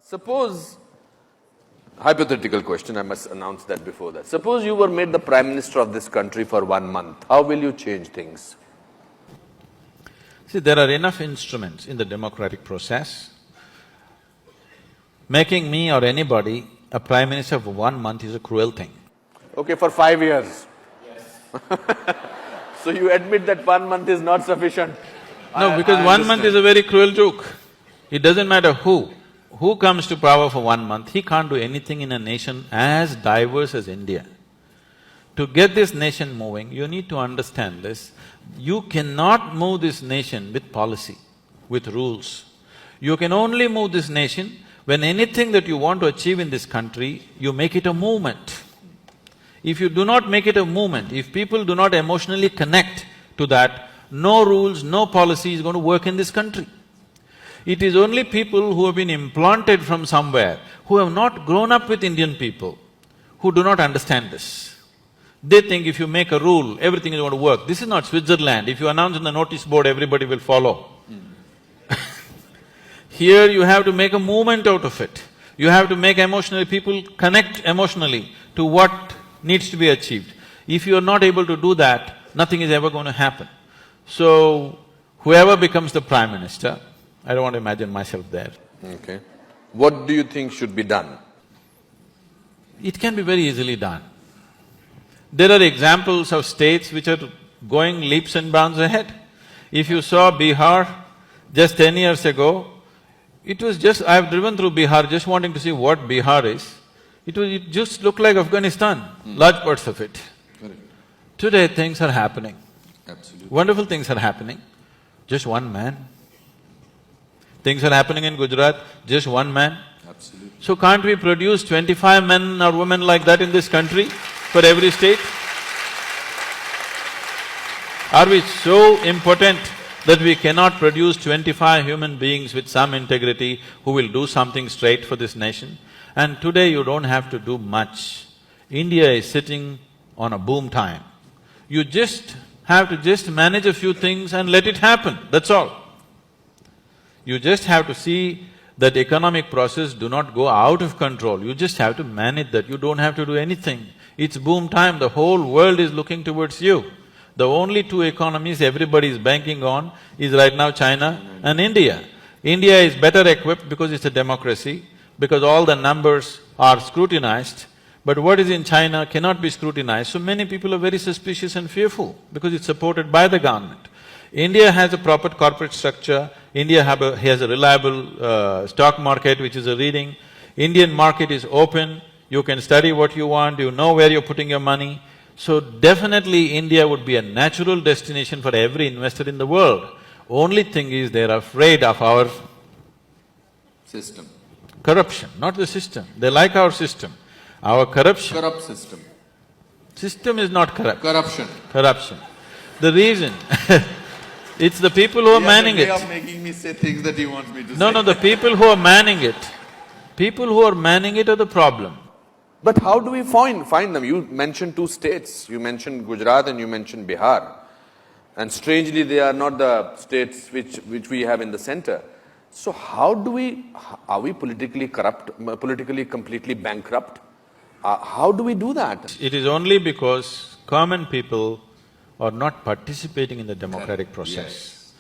Suppose, hypothetical question, I must announce that before that. Suppose you were made the Prime Minister of this country for 1 month. How will you change things? See, there are enough instruments in the democratic process. Making me or anybody a Prime Minister for 1 month is a cruel thing. Okay, for 5 years. Yes. So you admit that 1 month is not sufficient? No, because 1 month is a very cruel joke. It doesn't matter who comes to power for 1 month, he can't do anything in a nation as diverse as India. To get this nation moving, you need to understand this. You cannot move this nation with policy, with rules. You can only move this nation when anything that you want to achieve in this country, you make it a movement. If you do not make it a movement, if people do not emotionally connect to that, no rules, no policy is going to work in this country. It is only people who have been implanted from somewhere, who have not grown up with Indian people, who do not understand this. They think if you make a rule, everything is going to work. This is not Switzerland. If you announce on the notice board, everybody will follow. Here you have to make a movement out of it. You have to make people connect emotionally to what needs to be achieved. If you are not able to do that, nothing is ever going to happen. So, whoever becomes the Prime Minister, I don't want to imagine myself there. Okay. What do you think should be done? It can be very easily done. There are examples of states which are going leaps and bounds ahead. If you saw Bihar just 10 years ago, it was just… I've driven through Bihar just wanting to see what Bihar is. It just looked like Afghanistan, large parts of it. Correct. Today things are happening. Absolutely. Wonderful things are happening. Just one man. Things are happening in Gujarat, just one man. Absolutely. So can't we produce 25 men or women like that in this country for every state? Are we so impotent that we cannot produce 25 human beings with some integrity who will do something straight for this nation? And today you don't have to do much. India is sitting on a boom time. You just have to manage a few things and let it happen, that's all. You just have to see that economic process do not go out of control, you just have to manage that, you don't have to do anything. It's boom time, the whole world is looking towards you. The only two economies everybody is banking on is right now China and India. India is better equipped because it's a democracy, because all the numbers are scrutinized, but what is in China cannot be scrutinized, so many people are very suspicious and fearful because it's supported by the government. India has a proper corporate structure, India has a reliable stock market which is a reading, Indian market is open, you can study what you want, you know where you're putting your money. So definitely India would be a natural destination for every investor in the world. Only thing is they're afraid of our System. corruption, not the system. They like our system. Our corruption… Corrupt system. System is not corrupt. Corruption. Corruption. The reason it's the people who are manning it. He has a way of making me say things that he wants me to say. No, the people who are manning it. People who are manning it are the problem. But how do we find them? You mentioned two states, you mentioned Gujarat and you mentioned Bihar. And strangely, they are not the states which we have in the center. So how do we… are we politically corrupt, politically completely bankrupt? How do we do that? It is only because common people are not participating in the democratic process. Yes.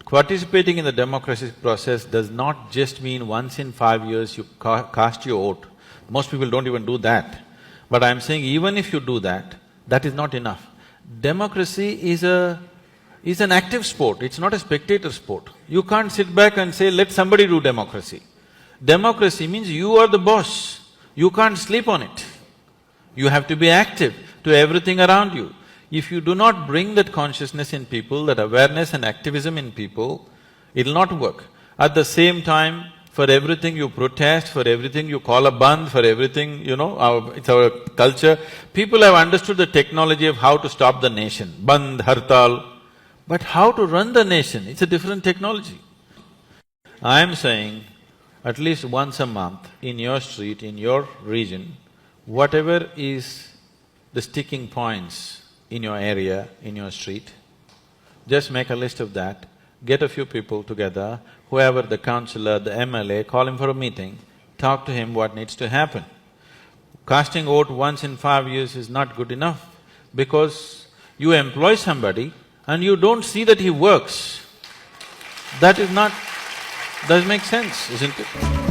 Participating in the democratic process does not just mean once in 5 years you cast your vote. Most people don't even do that. But I'm saying even if you do that, that is not enough. Democracy is an active sport, it's not a spectator sport. You can't sit back and say, let somebody do democracy. Democracy means you are the boss, you can't sleep on it. You have to be active to everything around you. If you do not bring that consciousness in people, that awareness and activism in people, it'll not work. At the same time, for everything you protest, for everything you call a bandh, for everything, it's our culture. People have understood the technology of how to stop the nation, bandh, hartal. But how to run the nation, it's a different technology. I'm saying, at least once a month, in your street, in your region, whatever is the sticking points in your area, in your street, just make a list of that, get a few people together, whoever the councillor, the MLA, call him for a meeting, talk to him what needs to happen. Casting vote once in 5 years is not good enough because you employ somebody and you don't see that he works. That is not… doesn't make sense, isn't it?